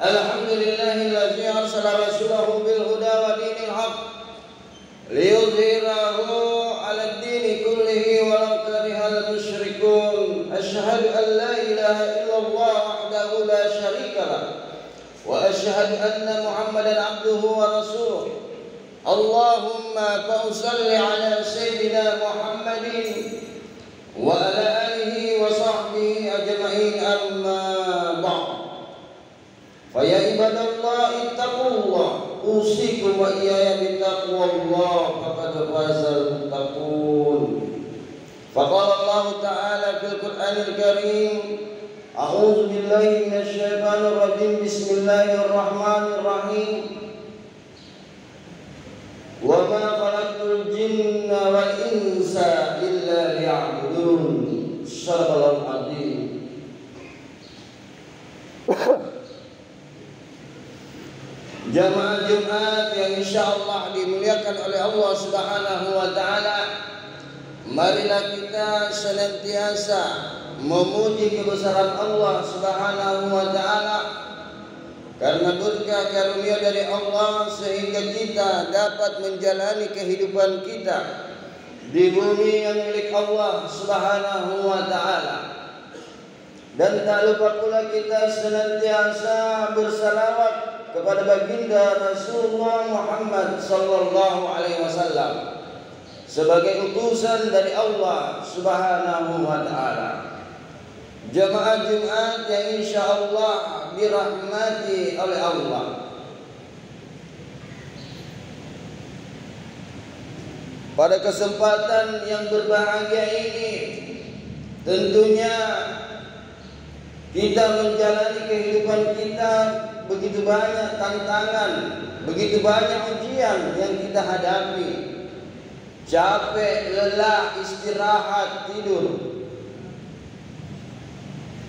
Alhamdulillahilladzi arsala rasulahu bil huda wa dinil haq liyudhhirahu 'alad dini kullihi walau karihal musyrikun. Asyhadu an la ilaha illallah wahdahu la syarika lah wa asyhadu anna Muhammadan 'abduhu wa rasuluh. Allahumma shalli 'ala sayyidina Muhammadin wa ala alihi wa sahbihi ajma'in, amma ba'd. Fa ya ibadallah ittaqullah, usikum wa iyaya bittaqwallah, faqad fazal muttaqun. Faqala Allah ta'ala fil Qur'anil Karim, a'udzu billahi minasy syaithanir rajim, bismillahirrahmanirrahim. Wa ma khalaqtul jinna wal insa illa liya'budun. Shadaqallahul azim. Jamaah Jumat yang insyaallah dimuliakan oleh Allah Subhanahu wa taala, marilah kita senantiasa memuji kebesaran Allah Subhanahu wa taala karena berkah karunia dari Allah sehingga kita dapat menjalani kehidupan kita di bumi yang milik Allah Subhanahu wa taala. Dan tak lupa pula kita senantiasa bersalawat kepada baginda Rasulullah Muhammad sallallahu alaihi wasallam sebagai utusan dari Allah Subhanahu wa taala. Jamaah Jumat yang insyaallah dirahmati oleh Allah, pada kesempatan yang berbahagia ini tentunya kita menjalani kehidupan kita begitu banyak tantangan, begitu banyak ujian yang kita hadapi. Capek, lelah, istirahat, tidur.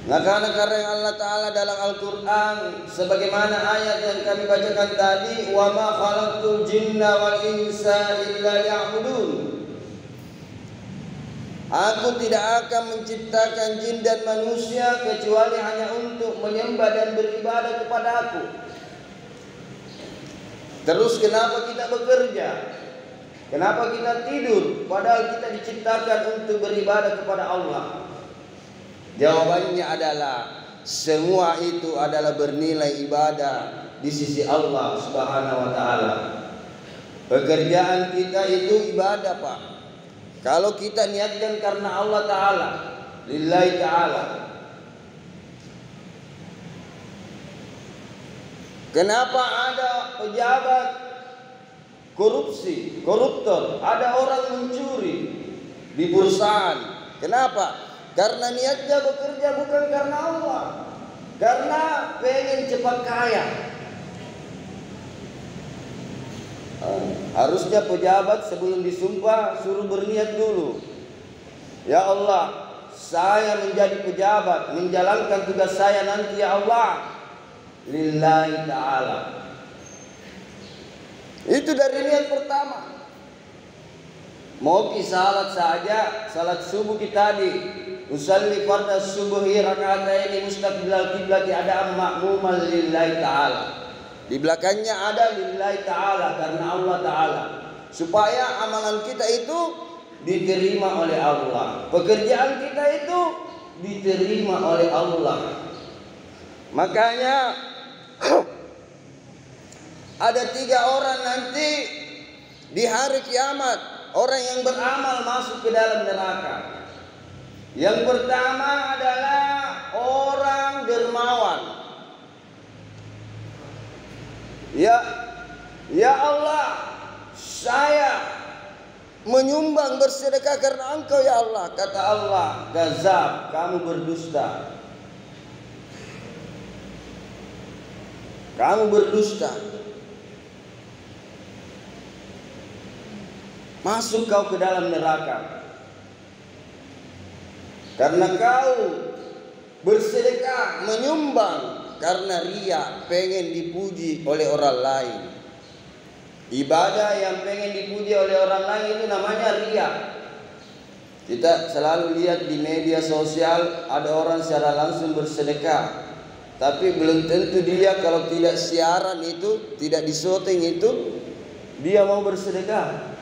Karena Allah Ta'ala dalam Al-Quran, sebagaimana ayat yang kami bacakan tadi, wa ma khalaqtul jinna wal insa illa liya'budun. Aku tidak akan menciptakan jin dan manusia kecuali hanya untuk menyembah dan beribadah kepada aku. Terus kenapa kita bekerja? Kenapa kita tidur? Padahal kita diciptakan untuk beribadah kepada Allah. Jawabannya adalah semua itu adalah bernilai ibadah di sisi Allah Subhanahu wa taala. Pekerjaan kita itu ibadah, Pak. Kalau kita niatkan karena Allah taala, lillahi taala. Kenapa ada pejabat korupsi, koruptor, ada orang mencuri di perusahaan? Kenapa? Karena niatnya bekerja bukan karena Allah, karena pengen cepat kaya. Harusnya pejabat sebelum disumpah suruh berniat dulu. Ya Allah, saya menjadi pejabat, menjalankan tugas saya nanti ya Allah, lillahi ta'ala. Itu dari niat pertama. Mau salat saja, salat subuh kita tadi, usalli fardhu subuhi raka'ataini mustaqbilal qiblati, ada ma'muman lillahi ta'ala. Di belakangnya ada lillahi ta'ala, karena Allah ta'ala. Supaya amalan kita itu diterima oleh Allah, pekerjaan kita itu diterima oleh Allah. Makanya ada 3 orang nanti di hari kiamat, orang yang beramal masuk ke dalam neraka. Yang pertama adalah orang dermawan. Ya Allah, saya menyumbang bersedekah karena Engkau ya Allah. Kata Allah, gazab, kamu berdusta. Kamu berdusta. Masuk kau ke dalam neraka. Karena kau bersedekah, menyumbang karena ria, pengen dipuji oleh orang lain. Ibadah yang pengen dipuji oleh orang lain itu namanya ria. Kita selalu lihat di media sosial ada orang secara langsung bersedekah, tapi belum tentu dia kalau tidak siaran itu, tidak disyuting itu, dia mau bersedekah.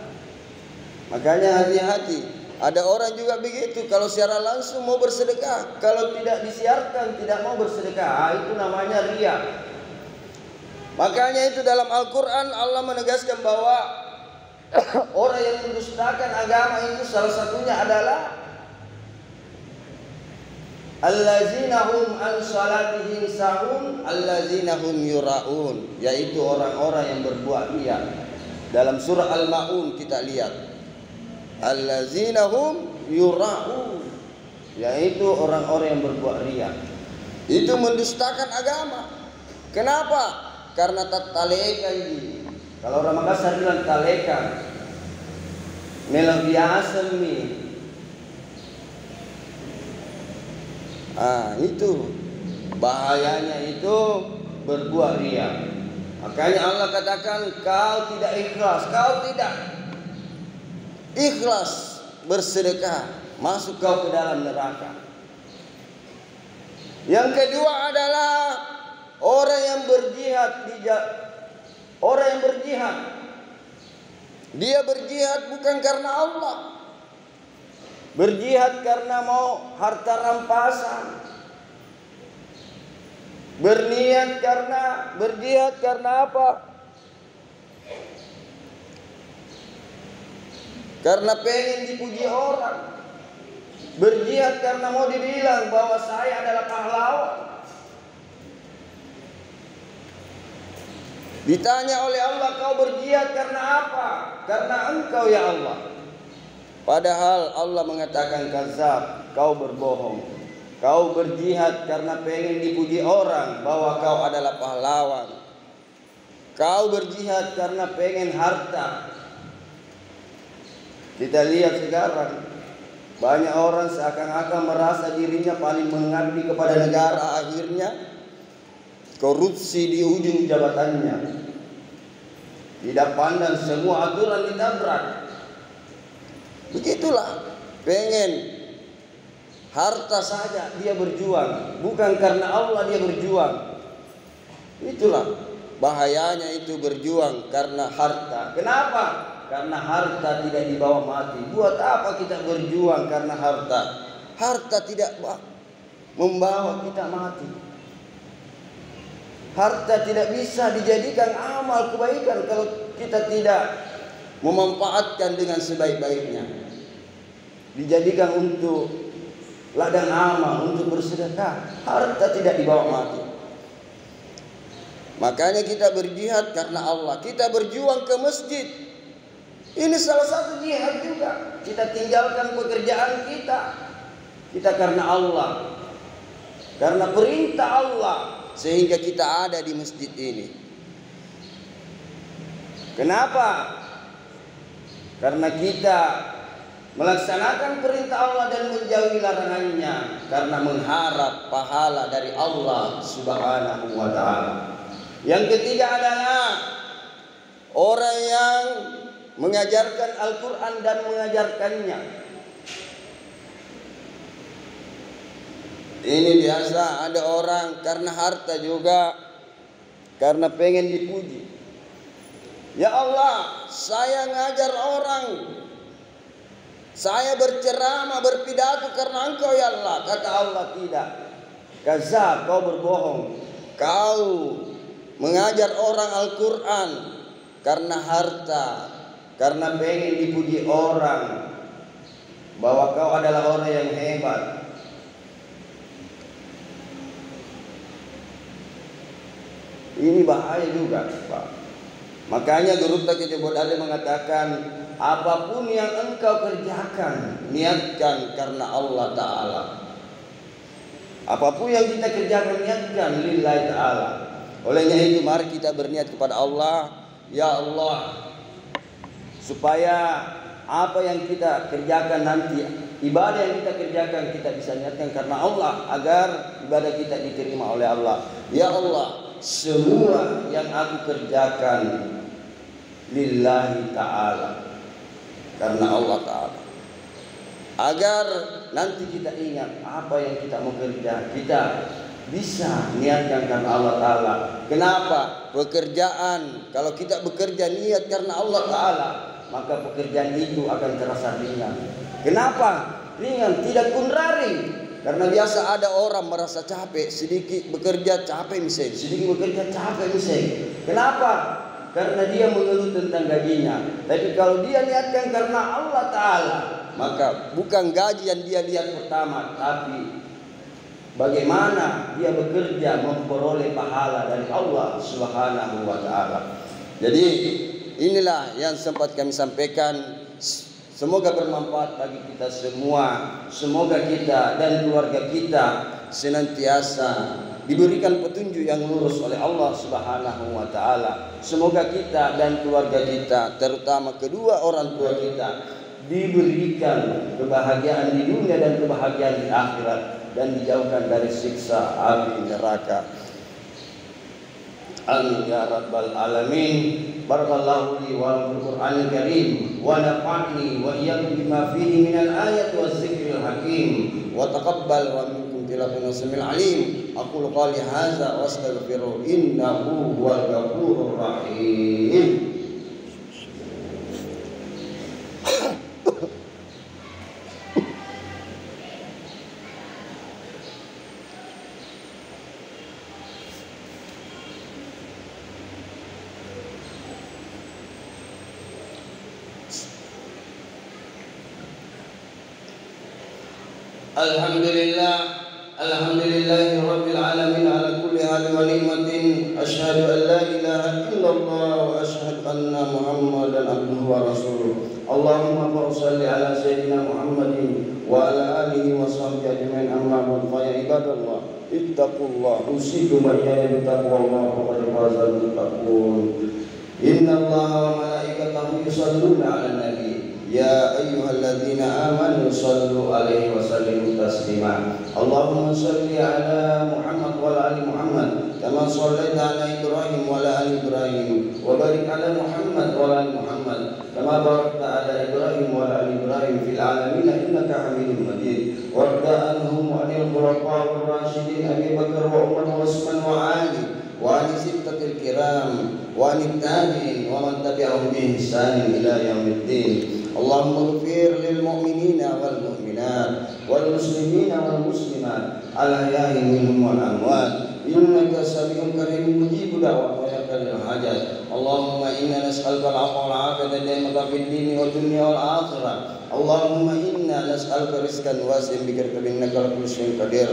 Makanya hati-hati. Ada orang juga begitu, kalau secara langsung mau bersedekah, kalau tidak disiarkan tidak mau bersedekah. Itu namanya riya. Makanya itu dalam Al-Quran Allah menegaskan bahwa orang yang mendustakan agama itu salah satunya adalah allazina hum an salatihim sahun allazina hum yura'un, yaitu orang-orang yang berbuat riya. Dalam surah Al-Ma'un kita lihat allazina hum yura'un, yaitu orang-orang yang berbuat riya. Itu mendustakan agama. Kenapa? Karena tatalekan ini. Kalau orang Makassar bilang talekan, melang biasa mi. Itu bahayanya itu berbuat riya. Makanya Allah katakan kau tidak ikhlas, kau tidak ikhlas bersedekah, masuk kau ke dalam neraka. Yang kedua adalah orang yang berjihad orang yang berjihad. Dia berjihad bukan karena Allah. Berjihad karena mau harta rampasan. Berjihad karena apa? Karena pengen dipuji orang. Berjihad karena mau dibilang bahwa saya adalah pahlawan. Ditanya oleh Allah, kau berjihad karena apa? Karena Engkau ya Allah. Padahal Allah mengatakan kazab, kau berbohong. Kau berjihad karena pengen dipuji orang bahwa kau adalah pahlawan. Kau berjihad karena pengen harta. Kita lihat sekarang banyak orang seakan-akan merasa dirinya paling mengabdi kepada negara, akhirnya korupsi di ujung jabatannya. Tidak pandang semua aturan ditabrak. Begitulah, pengen harta saja dia berjuang, bukan karena Allah dia berjuang. Itulah bahayanya itu berjuang karena harta. Kenapa? Karena harta tidak dibawa mati. Buat apa kita berjuang karena harta? Harta tidak membawa kita mati. Harta tidak bisa dijadikan amal kebaikan kalau kita tidak memanfaatkan dengan sebaik-baiknya. Dijadikan untuk ladang amal, untuk bersedekah. Harta tidak dibawa mati. Makanya kita berjihad karena Allah. Kita berjuang ke masjid. Ini salah satu jihad juga. Kita tinggalkan pekerjaan kita. Kita karena Allah. Karena perintah Allah. Sehingga kita ada di masjid ini. Kenapa? Karena kita melaksanakan perintah Allah dan menjauhi larangannya. Karena mengharap pahala dari Allah Subhanahu wa ta'ala. Yang ketiga adalah orang yang mengajarkan Al-Quran dan mengajarkannya. Ini biasa ada orang karena harta juga, karena pengen dipuji. Ya Allah, saya ngajar orang, saya berceramah, berpidato karena Engkau ya Allah. Kata Allah tidak. Kazab, kau berbohong. Kau mengajar orang Al-Quran karena harta, karena pengen dipuji orang bahwa kau adalah orang yang hebat. Ini bahaya juga, Pak. Makanya Guru Taki Bodale mengatakan, apapun yang engkau kerjakan, niatkan karena Allah Ta'ala. Apapun yang kita kerjakan, niatkan lillahi ta'ala. Olehnya itu mari kita berniat kepada Allah. Ya Allah, supaya apa yang kita kerjakan nanti, ibadah yang kita kerjakan, kita bisa niatkan karena Allah, agar ibadah kita diterima oleh Allah. Ya Allah, semua yang aku kerjakan lillahi ta'ala, karena Allah Ta'ala. Agar nanti kita ingat apa yang kita mau kerja, kita bisa niatkan karena Allah Ta'ala. Kenapa? Pekerjaan, kalau kita bekerja niat karena Allah Ta'ala, maka pekerjaan itu akan terasa ringan. Kenapa? Ringan, tidak kunrari. Karena biasa ada orang merasa capek, sedikit bekerja capek misalnya, sedikit bekerja capek misalnya. Kenapa? Karena dia mengeluh tentang gajinya. Tapi kalau dia niatkan karena Allah Ta'ala, maka bukan gaji yang dia lihat pertama, tapi bagaimana dia bekerja memperoleh pahala dari Allah Subhanahu wa ta'ala. Jadi inilah yang sempat kami sampaikan. Semoga bermanfaat bagi kita semua. Semoga kita dan keluarga kita senantiasa diberikan petunjuk yang lurus oleh Allah Subhanahu wa ta'ala. Semoga kita dan keluarga kita, terutama kedua orang tua kita, diberikan kebahagiaan di dunia dan kebahagiaan di akhirat, dan dijauhkan dari siksa api neraka. Amin ya rabbal alamin. Barakallahu li wa lakum fil Qur'anil Karim wa nafa'ni wa iyyakum bima fihi minal ayati waz zikril hakim wa taqabbal wa minkum tilawatan samil alim. Aqulu qali hadza wa astaghfiru innahu huwal ghafurur rahim. Alhamdulillahi rabbil alamin ala kulli halin wa ni'matin. Asyhadu an la ilaha illallah wa asyhadu anna Muhammadan abduhu wa rasuluh. Allahumma shalli ala sayyidina Muhammadin wa ala alihi wa sahbihi ajmain. Amma ba'd, fa ya ibadallah ittaqullah usikum wa iyaya bittaqwallah wa qad fazal muttaqun. Innallaha wa malaikatahu yusholluna 'alan nabi. Ya ayyuhalladzina amanu shallu alaihi wa sallimu taslima. Allahumma shalli ala Muhammad wa ala ali Muhammad kama shallaita ala Ibrahim wa ala ali Ibrahim wa barik ala Muhammad wa ala ali Muhammad kama barakta ala Ibrahim wa ala ali Ibrahim fil alamin innaka Hamidum Majid. Warda anhum wa anil khulafa'ir rasyidin Abi Bakar wa Umar wa Utsman wa Ali wa ali sittatil kiram وعن التابعين ومن تبعهم بإحسان إلى يوم الدين. اللهم اغفر للمؤمنين والمؤمنات والمسلمين والمسلمات الأحياء منهم والأموات إنك سميع قريب مجيب دعوات ويقضي الحاجات. اللهم إنا نسألك العفو والعافية دائمة في الدين والدنيا والآخرة. اللهم إنا نسألك رزقا واسعا بكرمك إنك على كل شيء قدير.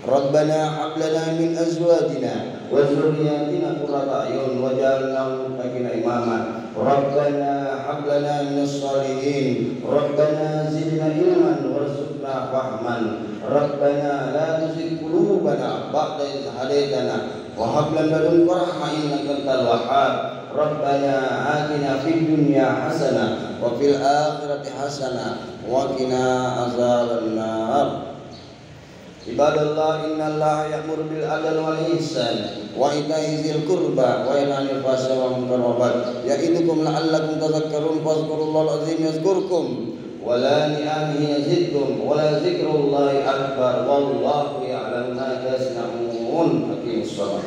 ربنا هب لنا من أزواجنا وذرياتنا قرة أعين واجعلنا للمتقين إماما. ربنا هب لنا من الصالحين. ربنا زدنا علما وارزقنا فهما. ربنا لا تزغ قلوبنا بعد إذ هديتنا وهب لنا من لدنك رحمة إنك أنت الوهاب. ربنا آتنا في الدنيا حسنة وفي الآخرة حسنة وقنا عذاب النار. عباد الله إن الله يأمر بالعدل والإحسان وإيتاء ذي القربى وينهى عن الفحشاء والمنكر والبغي يعظكم لعلكم تذكرون فاذكروا الله العظيم يذكركم ولا نعمه يزدكم ولذكر الله أكبر والله يعلم ما تصنعون. أقيموا الصلاة.